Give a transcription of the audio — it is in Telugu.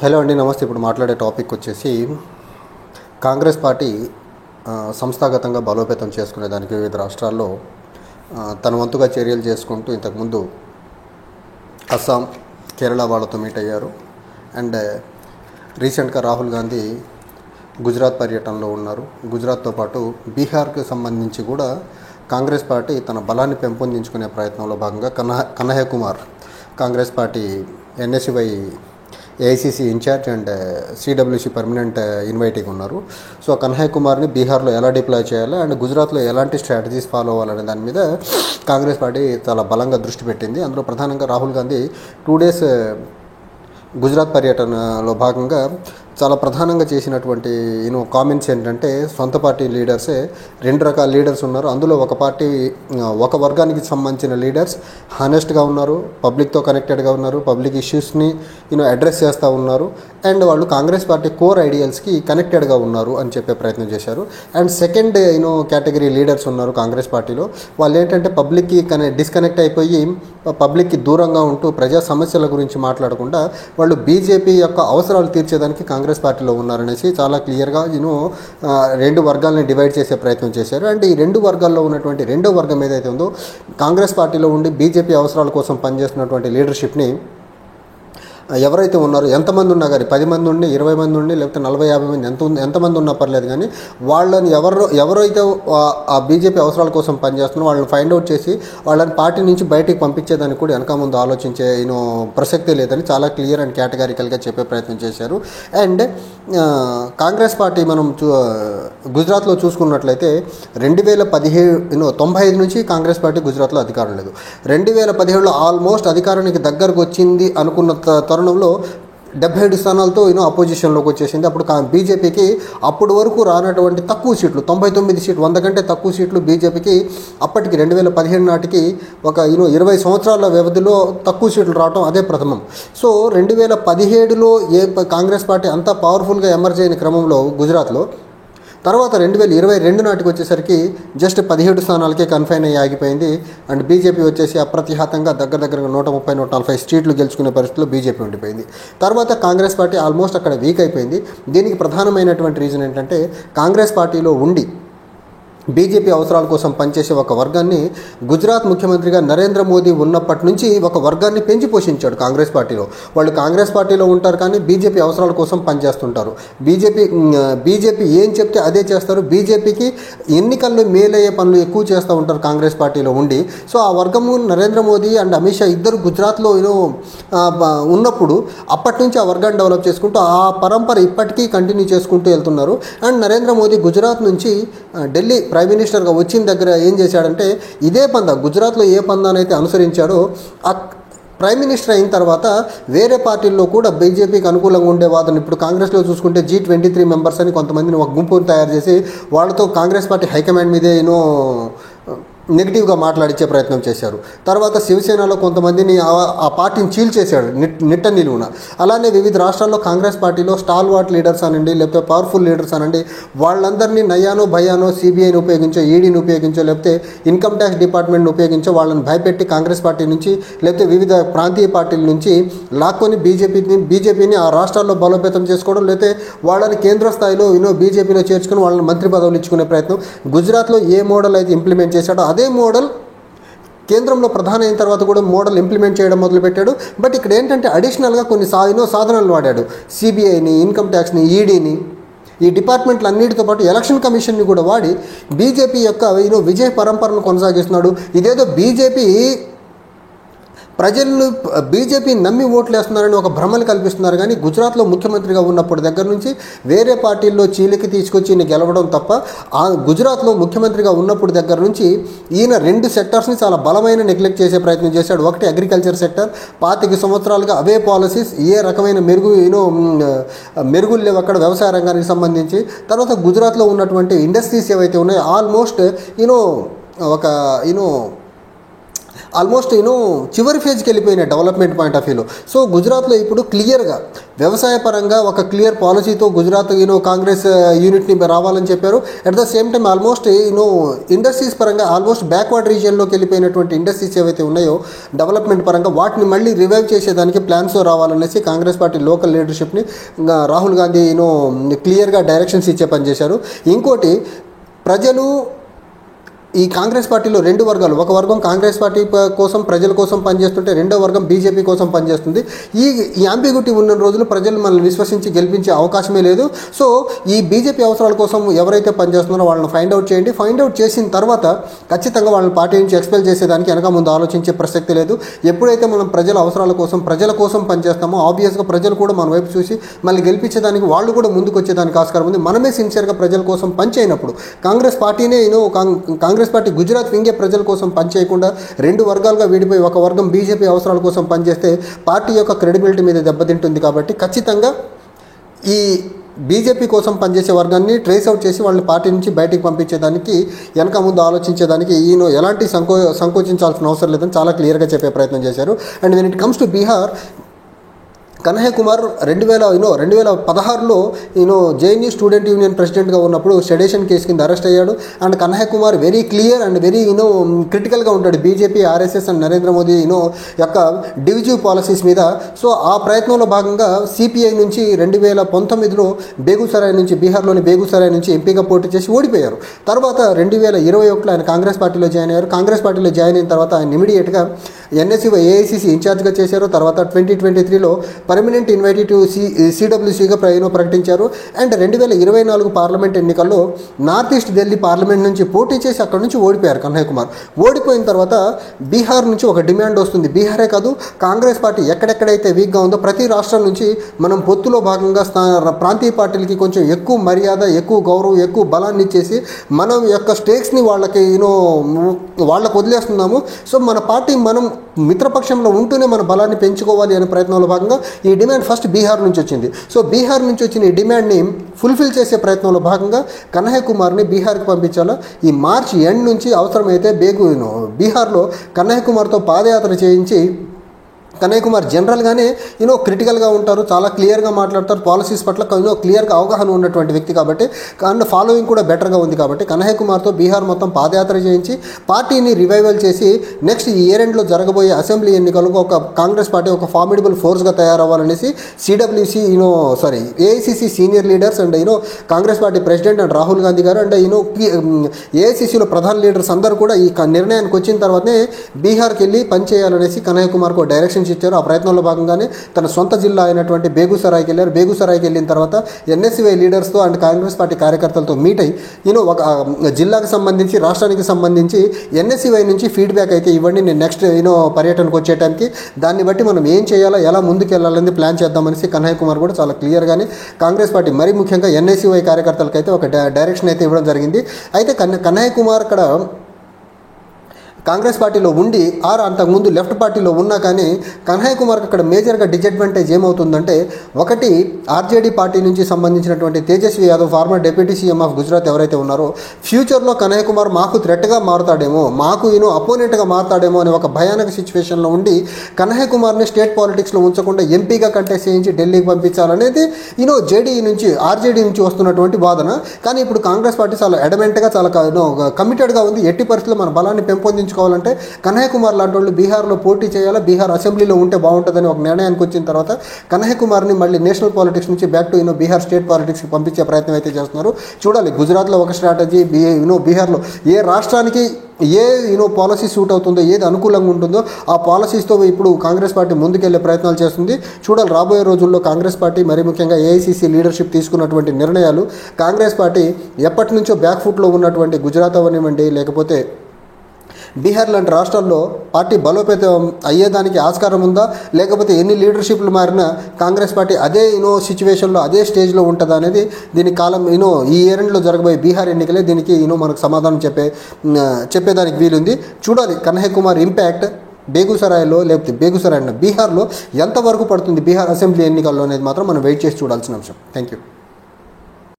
హలో అండి, నమస్తే. ఇప్పుడు మాట్లాడే టాపిక్ వచ్చేసి కాంగ్రెస్ పార్టీ సంస్థాగతంగా బలోపేతం చేసుకునేదానికి వివిధ రాష్ట్రాల్లో తన వంతుగా చర్యలు చేసుకుంటూ ఇంతకుముందు అస్సాం, కేరళ వాళ్ళతో మీట్ అయ్యారు. అండ్ రీసెంట్గా రాహుల్ గాంధీ గుజరాత్ పర్యటనలో ఉన్నారు. గుజరాత్తో పాటు బీహార్కి సంబంధించి కూడా కాంగ్రెస్ పార్టీ తన బలాన్ని పెంపొందించుకునే ప్రయత్నంలో భాగంగా Kanhaiya Kumar Congress party NSUI AICC incharge and CWC permanent ఇన్వైటీగా ఉన్నారు. సో కన్హయ్య కుమార్ని బీహార్లో ఎలా డిప్లాయ్ చేయాలి అండ్ గుజరాత్లో ఎలాంటి స్ట్రాటజీస్ ఫాలో అవ్వాలనే దాని మీద కాంగ్రెస్ పార్టీ చాలా బలంగా దృష్టి పెట్టింది. అందులో ప్రధానంగా రాహుల్ గాంధీ 2 days గుజరాత్ పర్యటనలో భాగంగా చాలా ప్రధానంగా చేసినటువంటి కామెంట్స్ ఏంటంటే, సొంత పార్టీ లీడర్సే 2 రకాల లీడర్స్ ఉన్నారు. అందులో ఒక వర్గానికి సంబంధించిన లీడర్స్ హానెస్ట్గా ఉన్నారు, పబ్లిక్తో కనెక్టెడ్గా ఉన్నారు, పబ్లిక్ ఇష్యూస్ని అడ్రస్ చేస్తూ ఉన్నారు, అండ్ వాళ్ళు కాంగ్రెస్ పార్టీ కోర్ ఐడియల్స్కి కనెక్టెడ్గా ఉన్నారు అని చెప్పే ప్రయత్నం చేశారు. అండ్ సెకండ్ కేటగిరీ లీడర్స్ ఉన్నారు కాంగ్రెస్ పార్టీలో. వాళ్ళు ఏంటంటే పబ్లిక్కి డిస్కనెక్ట్ అయిపోయి పబ్లిక్కి దూరంగా ఉంటూ ప్రజా సమస్యల గురించి మాట్లాడకుండా వాళ్ళు బీజేపీ యొక్క అవసరాలు తీర్చేదానికి కాంగ్రెస్ పార్టీలో ఉన్నారనేసి చాలా క్లియర్గా 2 వర్గాలని డివైడ్ చేసే ప్రయత్నం చేశారు. అండ్ ఈ 2 వర్గాల్లో ఉన్నటువంటి 2వ వర్గం ఏదైతే ఉందో, కాంగ్రెస్ పార్టీలో ఉండి బీజేపీ అవసరాల కోసం పనిచేస్తున్నటువంటి లీడర్షిప్ని ఎవరైతే ఉన్నారో, ఎంతమంది ఉన్నా కానీ 10 మంది ఉండి, 20 మంది ఉండి, లేకపోతే 40-50 మంది ఎంతమంది ఉన్నా పర్లేదు, కానీ వాళ్ళని ఎవరైతే ఆ బీజేపీ అవసరాల కోసం పనిచేస్తున్నారో వాళ్ళని ఫైండ్ అవుట్ చేసి వాళ్ళని పార్టీ నుంచి బయటికి పంపించేదానికి కూడా వెనక ముందు ఆలోచించే ప్రసక్తే లేదని చాలా క్లియర్ అండ్ కేటగారికల్గా చెప్పే ప్రయత్నం చేశారు. అండ్ కాంగ్రెస్ పార్టీ మనం గుజరాత్లో చూసుకున్నట్లయితే 95 నుంచి కాంగ్రెస్ పార్టీ గుజరాత్లో అధికారం లేదు. 2017లో ఆల్మోస్ట్ అధికారానికి దగ్గరకు వచ్చింది అనుకున్న తరుణంలో 77 స్థానాలతో అపోజిషన్లోకి వచ్చేసింది. అప్పుడు బీజేపీకి అప్పటి వరకు రానటువంటి తక్కువ సీట్లు, 99 సీట్లు, 100 కంటే తక్కువ సీట్లు బీజేపీకి అప్పటికి 2017 నాటికి ఒక 20 సంవత్సరాల వ్యవధిలో తక్కువ సీట్లు రావడం అదే ప్రథమం. సో 2017లో కాంగ్రెస్ పార్టీ అంతా పవర్ఫుల్గా ఎమర్జ్ అయిన క్రమంలో గుజరాత్లో, తర్వాత 2022 నాటికి వచ్చేసరికి జస్ట్ 17 స్థానాలకే కన్ఫైన్ అయ్యి ఆగిపోయింది. అండ్ బీజేపీ వచ్చేసి అప్రతిహతంగా దగ్గరగా 130-140 సీట్లు గెలుచుకునే పరిస్థితిలో బీజేపీ ఉండిపోయింది. తర్వాత కాంగ్రెస్ పార్టీ ఆల్మోస్ట్ అక్కడ వీక్ అయిపోయింది. దీనికి ప్రధానమైనటువంటి రీజన్ ఏంటంటే, కాంగ్రెస్ పార్టీలో ఉండి బీజేపీ అవసరాల కోసం పనిచేసే ఒక వర్గాన్ని గుజరాత్ ముఖ్యమంత్రిగా నరేంద్ర మోదీ ఉన్నప్పటి నుంచి ఒక వర్గాన్ని పెంచి పోషించాడు కాంగ్రెస్ పార్టీలో. వాళ్ళు కాంగ్రెస్ పార్టీలో ఉంటారు కానీ బీజేపీ అవసరాల కోసం పనిచేస్తుంటారు. బీజేపీ ఏం చెప్తే అదే చేస్తారు. బీజేపీకి ఎన్నికల్లో మేలయ్యే పనులు ఎక్కువ చేస్తూ ఉంటారు కాంగ్రెస్ పార్టీలో ఉండి. సో ఆ వర్గము నరేంద్ర మోదీ అండ్ అమిత్ షా ఇద్దరు గుజరాత్లో ఉన్నప్పుడు అప్పటి నుంచి ఆ వర్గాన్ని డెవలప్ చేసుకుంటూ ఆ పరంపర ఇప్పటికీ కంటిన్యూ చేసుకుంటూ వెళ్తున్నారు. అండ్ నరేంద్ర మోదీ గుజరాత్ నుంచి ఢిల్లీ ప్రైమ్ మినిస్టర్గా వచ్చిన దగ్గర ఏం చేశాడంటే, ఇదే పందా గుజరాత్లో ఏ పందానైతే అనుసరించాడో ఆ ప్రైమ్ మినిస్టర్ అయిన తర్వాత వేరే పార్టీల్లో కూడా బీజేపీకి అనుకూలంగా ఉండే వాదన, ఇప్పుడు కాంగ్రెస్లో చూసుకుంటే G23 మెంబర్స్ అని కొంతమందిని ఒక గుంపును తయారు చేసి వాళ్ళతో కాంగ్రెస్ పార్టీ హైకమాండ్ మీదే నెగిటివ్గా మాట్లాడించే ప్రయత్నం చేశారు. తర్వాత శివసేనలో కొంతమందిని ఆ పార్టీని చీల్చేశాడు నిట్ట నిలువున. అలానే వివిధ రాష్ట్రాల్లో కాంగ్రెస్ పార్టీలో స్టాల్ వాట్ లీడర్స్ అనండి, లేకపోతే పవర్ఫుల్ లీడర్స్ అనండి, వాళ్ళందరినీ నయానో భయానో సిబిఐని ఉపయోగించో, ఈడీని ఉపయోగించో, లేకపోతే ఇన్కమ్ ట్యాక్స్ డిపార్ట్మెంట్ని ఉపయోగించో వాళ్ళని భయపెట్టి కాంగ్రెస్ పార్టీ నుంచి లేకపోతే వివిధ ప్రాంతీయ పార్టీల నుంచి లాక్కొని బీజేపీని ఆ రాష్ట్రాల్లో బలోపేతం చేసుకోవడం, లేకపోతే వాళ్ళని కేంద్ర స్థాయిలో బీజేపీలో చేర్చుకుని వాళ్ళని మంత్రి పదవులు ఇచ్చుకునే ప్రయత్నం. గుజరాత్లో ఏ మోడల్ అయితే ఇంప్లిమెంట్ చేశాడో అదే మోడల్ కేంద్రంలో ప్రధాని అయిన తర్వాత కూడా మోడల్ ఇంప్లిమెంట్ చేయడం మొదలుపెట్టాడు. బట్ ఇక్కడ ఏంటంటే అడిషనల్గా కొన్ని సాధనాలు వాడాడు. సిబిఐని, ఇన్కమ్ ట్యాక్స్ని, ఈడీని, ఈ డిపార్ట్మెంట్లు అన్నిటితో పాటు ఎలక్షన్ కమిషన్ని కూడా వాడి బీజేపీ యొక్క విజయ పరంపరను కొనసాగిస్తున్నాడు. ఇదేదో బీజేపీ నమ్మి ఓట్లు వేస్తున్నారని ఒక భ్రమలు కల్పిస్తున్నారు. కానీ గుజరాత్లో ముఖ్యమంత్రిగా ఉన్నప్పటి దగ్గర నుంచి వేరే పార్టీల్లో చీలికి తీసుకొచ్చి ఈయన గెలవడం తప్ప, ఆ గుజరాత్లో ముఖ్యమంత్రిగా ఉన్నప్పుడు దగ్గర నుంచి ఈయన 2 సెక్టర్స్ని చాలా బలమైన నెగ్లెక్ట్ చేసే ప్రయత్నం చేశాడు. ఒకటి అగ్రికల్చర్ సెక్టర్, 25 సంవత్సరాలుగా అవే పాలసీస్, ఏ రకమైన మెరుగులు లేవు అక్కడ వ్యవసాయ రంగానికి సంబంధించి. తర్వాత గుజరాత్లో ఉన్నటువంటి ఇండస్ట్రీస్ ఏవైతే ఉన్నాయో ఆల్మోస్ట్ ఒక ఆల్మోస్ట్ చివరి ఫేజ్కి వెళ్ళిపోయినాయి డెవలప్మెంట్ పాయింట్ ఆఫ్ వ్యూలో. సో గుజరాత్లో ఇప్పుడు క్లియర్గా వ్యవసాయ పరంగా ఒక క్లియర్ పాలసీతో గుజరాత్ కాంగ్రెస్ యూనిట్ని రావాలని చెప్పారు. At the same time almost industries పరంగా ఆల్మోస్ట్ బ్యాక్వర్డ్ రీజియన్లోకి వెళ్ళిపోయినటువంటి ఇండస్ట్రీస్ ఏవైతే ఉన్నాయో డెవలప్మెంట్ పరంగా వాటిని మళ్ళీ రివైవ్ చేసేదానికి ప్లాన్స్ రావాలనేసి కాంగ్రెస్ పార్టీ లోకల్ లీడర్షిప్ని రాహుల్ గాంధీ క్లియర్గా డైరెక్షన్స్ ఇచ్చే పని చేశారు. ఇంకోటి, ప్రజలు ఈ కాంగ్రెస్ పార్టీలో రెండు వర్గాలు, ఒక వర్గం కాంగ్రెస్ పార్టీ కోసం ప్రజల కోసం పనిచేస్తుంటే రెండో వర్గం బీజేపీ కోసం పనిచేస్తుంది. ఈ అంబిగ్యూటీ ఉన్న రోజులు ప్రజలు మనల్ని విశ్వసించి గెలిపించే అవకాశమే లేదు. సో ఈ బీజేపీ అవసరాల కోసం ఎవరైతే పనిచేస్తున్నారో వాళ్ళని ఫైండ్ అవుట్ చేయండి. ఫైండ్ అవుట్ చేసిన తర్వాత ఖచ్చితంగా వాళ్ళని పార్టీ నుంచి ఎక్స్పెల్ చేసేదానికి వెనక ముందు ఆలోచించే ప్రసక్తి లేదు. ఎప్పుడైతే మనం ప్రజల అవసరాల కోసం ప్రజల కోసం పనిచేస్తామో ఆబ్వియస్గా ప్రజలు కూడా మన వైపు చూసి మళ్ళీ గెలిపించేదానికి వాళ్ళు కూడా ముందుకు వచ్చేదానికి ఆస్కారం ఉంది. మనమే సిన్సియర్గా ప్రజల కోసం పనిచేయనప్పుడు కాంగ్రెస్ పార్టీనే కాంగ్రెస్ పార్టీ గుజరాత్ వింగే ప్రజల కోసం పనిచేయకుండా రెండు వర్గాలుగా విడిపోయి ఒక వర్గం బీజేపీ అవసరాల కోసం పనిచేస్తే పార్టీ యొక్క క్రెడిబిలిటీ మీద దెబ్బతింటుంది. కాబట్టి ఖచ్చితంగా ఈ బీజేపీ కోసం పనిచేసే వర్గాన్ని ట్రేస్ అవుట్ చేసి వాళ్ళని పార్టీ నుంచి బయటికి పంపించేదానికి వెనక ముందు ఆలోచించేదానికి ఎలాంటి సంకోచించాల్సిన అవసరం లేదని చాలా క్లియర్గా చెప్పే ప్రయత్నం చేశారు. And when it comes to Bihar, Kanhaiya Kumar 2016లో జేఎన్యూ స్టూడెంట్ యూనియన్ ప్రెసిడెంట్గా ఉన్నప్పుడు సెడేషన్ కేసు కింద అరెస్ట్ అయ్యాడు. And Kanhaiya Kumar very clear and very క్రిటికల్గా ఉంటాడు BJP, RSS and Narendra Modi యొక్క డివిజివ్ పాలసీస్ మీద. సో ఆ ప్రయత్నంలో భాగంగా సిపిఐ నుంచి 2019లో బేగూసరాయ్ నుంచి, బీహార్లోని బేగూసరాయ్ నుంచి ఎంపీగా పోటీ చేసి ఓడిపోయారు. తర్వాత 2021లో ఆయన కాంగ్రెస్ పార్టీలో జాయిన్ అయ్యారు. కాంగ్రెస్ పార్టీలో జాయిన్ అయిన తర్వాత ఆయన ఇమీడియట్గా ఏఐసిసి ఇన్ఛార్జ్గా చేశారు. తర్వాత 2023లో పర్మనెంట్ ఇన్వైటెడ్ టు సిడబ్ల్యూసీగా ప్రకటించారు. అండ్ 2024 పార్లమెంట్ ఎన్నికల్లో నార్త్ ఈస్ట్ ఢిల్లీ పార్లమెంట్ నుంచి పోటీ చేసి అక్కడ నుంచి ఓడిపోయారు కన్హయ్య కుమార్. ఓడిపోయిన తర్వాత బీహార్ నుంచి ఒక డిమాండ్ వస్తుంది. బీహారే కాదు, కాంగ్రెస్ పార్టీ ఎక్కడెక్కడైతే వీక్గా ఉందో ప్రతి రాష్ట్రం నుంచి మనం పొత్తులో భాగంగా ప్రాంతీయ పార్టీలకి కొంచెం ఎక్కువ మర్యాద, ఎక్కువ గౌరవం, ఎక్కువ బలాన్ని ఇచ్చేసి మనం యొక్క స్టేక్స్ని వాళ్ళకి వాళ్ళకు వదిలేస్తున్నాము. సో మన పార్టీ మనం మిత్రపక్షంలో ఉంటూనే మన బలాన్ని పెంచుకోవాలి అనే ప్రయత్నంలో భాగంగా ఈ డిమాండ్ ఫస్ట్ బీహార్ నుంచి వచ్చింది. సో బీహార్ నుంచి వచ్చిన ఈ డిమాండ్ని ఫుల్ఫిల్ చేసే ప్రయత్నంలో భాగంగా కన్హయ్య కుమార్ని బీహార్కి పంపించాలా. ఈ మార్చి ఎండ్ నుంచి అవసరమైతే బీహార్లో కన్హయ్య కుమార్తో పాదయాత్ర చేయించి, కన్హయ్య కుమార్ జనరల్గానే క్రిటికల్గా ఉంటారు, చాలా క్లియర్గా మాట్లాడతారు, పాలసీస్ పట్ల క్లియర్గా అవగాహన ఉన్నటువంటి వ్యక్తి కాబట్టి, అండ్ ఫాలోయింగ్ కూడా బెటర్గా ఉంది కాబట్టి కన్హయ్య కుమార్తో బీహార్ మొత్తం పాదయాత్ర చేయించి పార్టీని రివైవల్ చేసి నెక్స్ట్ ఈ ఇయర్ ఎండ్లో జరగబోయే అసెంబ్లీ ఎన్నికలకు ఒక కాంగ్రెస్ పార్టీ ఒక ఫార్మిడబుల్ ఫోర్స్గా తయారవ్వాలనేసి CWC AICC senior leaders and Congress party president and Rahul Gandhi garu and ఏఐసిసిలో ప్రధాన లీడర్స్ అందరూ కూడా ఈ నిర్ణయానికి వచ్చిన తర్వాతనే బీహార్కి వెళ్ళి పనిచేయాలనేసి కన్హయ్య కుమార్కు డైరెక్షన్ ఇచ్చారు. ఆ ప్రయత్నంలో భాగంగా తన సొంత జిల్లా అయినటువంటి బేగూసరాయ్కి వెళ్ళారు. బేగూసరాయ్కి వెళ్ళిన తర్వాత ఎన్ఎస్వై లీడర్స్తో అండ్ కాంగ్రెస్ పార్టీ కార్యకర్తలతో మీట్ అయ్యి ఒక జిల్లాకు సంబంధించి, రాష్ట్రానికి సంబంధించి ఎన్ఎస్వై నుంచి ఫీడ్బ్యాక్ అయితే ఇవ్వండి, నేను నెక్స్ట్ పర్యటనకు వచ్చేటానికి దాన్ని బట్టి మనం ఏం చేయాలా, ఎలా ముందుకు వెళ్ళాలని ప్లాన్ చేద్దామనేసి కన్హయ్య కుమార్ కూడా చాలా క్లియర్గానే కాంగ్రెస్ పార్టీ మరీ ముఖ్యంగా ఎన్ఎస్వై కార్యకర్తలకు అయితే ఒక డైరెక్షన్ అయితే ఇవ్వడం జరిగింది. అయితే కన్హయ్య కుమార్ అక్కడ కాంగ్రెస్ పార్టీలో ఉండి అంతకుముందు లెఫ్ట్ పార్టీలో ఉన్నా కానీ కన్హయ్య కుమార్కి అక్కడ మేజర్గా డిసడ్వాంటేజ్ ఏమవుతుందంటే, ఒకటి ఆర్జేడీ పార్టీ నుంచి సంబంధించినటువంటి Tejashwi Yadav former deputy CM of Gujarat ఎవరైతే ఉన్నారో ఫ్యూచర్లో కన్హయ్య కుమార్ మాకు థ్రెట్గా మారుతాడేమో, మాకు అపోనెంట్గా మారుతాడేమో అనే ఒక భయానక సిచ్యువేషన్లో ఉండి కన్హయ్య కుమార్ని స్టేట్ పాలిటిక్స్లో ఉంచకుండా ఎంపీగా కంటెస్ట్ చేయించి ఢిల్లీకి పంపించాలనేది జేడీ నుంచి ఆర్జేడీ నుంచి వస్తున్నటువంటి వాదన. కానీ ఇప్పుడు కాంగ్రెస్ పార్టీ చాలా అడమెంట్గా, చాలా కమిటెడ్గా ఉంది. ఎట్టి పరిస్థితుల్లో మన బలాన్ని పెంపొందించుకోవాలంటే కన్హయ్య కుమార్ లాంటి వాళ్ళు బీహార్లో పోటీ చేయాలా, బీహార్ అసెంబ్లీలో ఉంటే బాగుంటుందని ఒక నిర్ణయానికి వచ్చిన తర్వాత కన్హయ్య కుమార్ని మళ్ళీ నేషనల్ పాలిటిక్స్ నుంచి బ్యాక్ టు బీహార్ స్టేట్ పాలిటిక్స్కి పంపించే ప్రయత్నం అయితే చేస్తున్నారు. చూడాలి, గుజరాత్లో ఒక స్ట్రాటజీ, బీహార్లో ఏ రాష్ట్రానికి ఏ పాలసీ సూట్ అవుతుందో, ఏది అనుకూలంగా ఉంటుందో ఆ పాలసీస్తో ఇప్పుడు కాంగ్రెస్ పార్టీ ముందుకెళ్లే ప్రయత్నాలు చేస్తుంది. చూడాలి రాబోయే రోజుల్లో కాంగ్రెస్ పార్టీ మరీ ముఖ్యంగా ఏఐసిసి లీడర్షిప్ తీసుకున్నటువంటి నిర్ణయాలు కాంగ్రెస్ పార్టీ ఎప్పటి నుంచో బ్యాక్ ఫుట్లో ఉన్నటువంటి గుజరాత్ అవనివ్వండి, లేకపోతే బీహార్ లాంటి రాష్ట్రాల్లో పార్టీ బలోపేతం అయ్యేదానికి ఆస్కారం ఉందా, లేకపోతే ఎన్ని లీడర్షిప్లు మారినా కాంగ్రెస్ పార్టీ అదే సిచ్యువేషన్లో అదే స్టేజ్లో ఉంటుందా అనేది దీని కాలం ఈ ఇయర్లో జరగబోయే బీహార్ ఎన్నికలే దీనికి మనకు సమాధానం చెప్పేదానికి వీలుంది. చూడాలి కన్హయ్య కుమార్ ఇంపాక్ట్ బేగూసరాయ్లో, లేకపోతే బీహార్లో ఎంతవరకు పడుతుంది బీహార్ అసెంబ్లీ ఎన్నికల్లో అనేది మాత్రం మనం వెయిట్ చేసి చూడాల్సిన అంశం. Thank you.